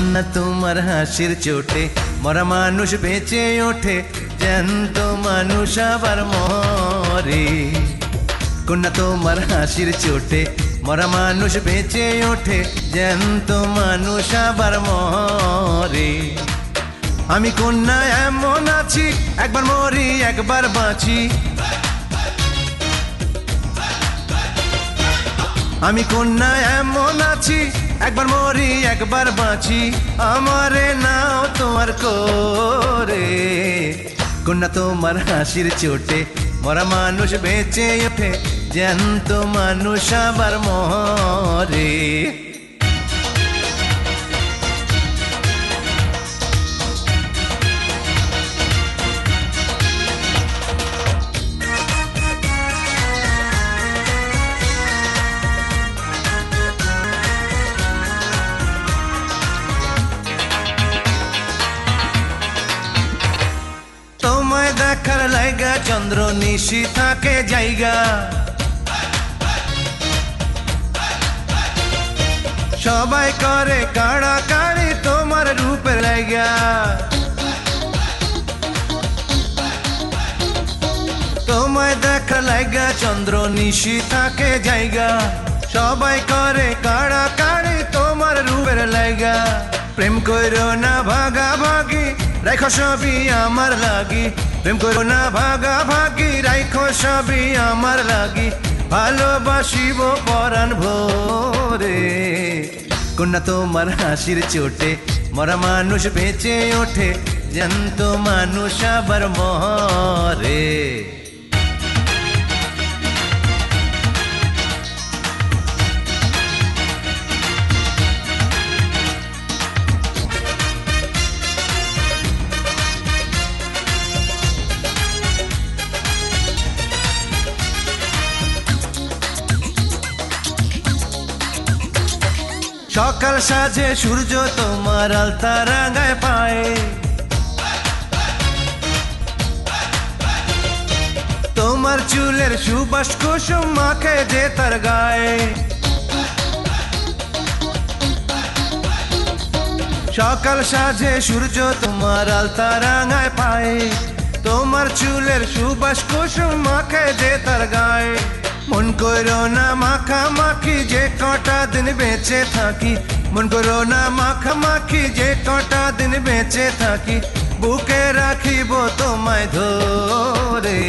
কন্যা তোমার হাসির চোটে মরা মানুষ বেঁচে ওঠে, জ্যান্ত মানুষ আবার মরে। কন্যা তোমার হাসির চোটে মরা মানুষ বেঁচে ওঠে, জ্যান্ত মানুষ আবার মরে। আমি কন্যা এমন আছি, একবার মরি একবার বাঁচি। আমি কন্যা এমন আছি, একবার মরি একবার বাঁচি। আমারে নাও তোমার করে। কন্যা তোমার হাসির চোটে মরা মানুষ বেঁচে ওঠে, জ্যান্ত মানুষ আবার মরে। তোমায় দেখার লাইগা চন্দ্র নিশি থাকে জায়গা, সবাই করে কাড়াকাড়ি তোমার রূপের লাইগা। তোমায় দেখার লাইগা চন্দ্র নিশি থাকে জায়গা, সবাই করে কাড়াকাড়ি তোমার রূপের লাইগা। প্রেম কইরো না ভাগাভাগি, রাইখো সবই আমার লাগি। প্রেম কইরো না ভাগাভাগি, রাইখো সবই আমার লাগি। ভালোবাসিব পরাণ ভরে। কন্যা তোমার হাসির চোটে মরা মানুষ বেঁচে ওঠে, জ্যান্ত মানুষ আবার মরে। সকাল সাজে সূর্য তোমার আলতা রাঙায় পায়ে, তোমার চুলের সুবাস কুসুম মাখে যে তার গায়ে। সকাল সাজে সূর্য তোমার আলতা রাঙায় পায়ে, তোমার চুলের সুবাস কুসুম মাখে যে তার গায়ে। মন কইরো না মাখামাখি, যে কটা দিন বেঁচে থাকি। মন কইরো না মাখামাখি, যে কটা দিন বেঁচে থাকি। বুকে রাখিব তোমায় ধরে।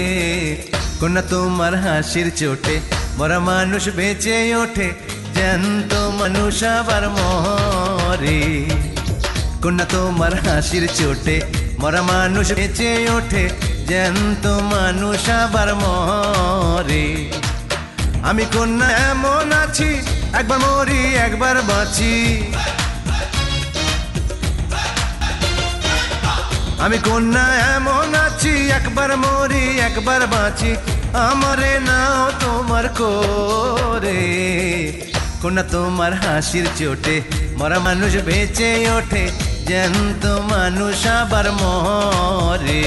কন্যা তোমার হাসির চোটে মরা মানুষ বেঁচে ওঠে, জ্যান্ত মানুষ আবার মরে। কন্যা তোমার হাসির চোটে মরা মানুষ বেঁচে ওঠে, জ্যান্ত মানুষ আবার মরে। আমি কন্যা এমন আছি, একবার মরি একবার বাঁচি। আমি কন্যা এমন আছি, একবার মরি একবার বাঁচি। আমারে নাও তোমার করে। কন্যা তোমার হাসির চোটে মরা মানুষ বেঁচে ওঠে, জ্যান্ত মানুষ আবার মরে।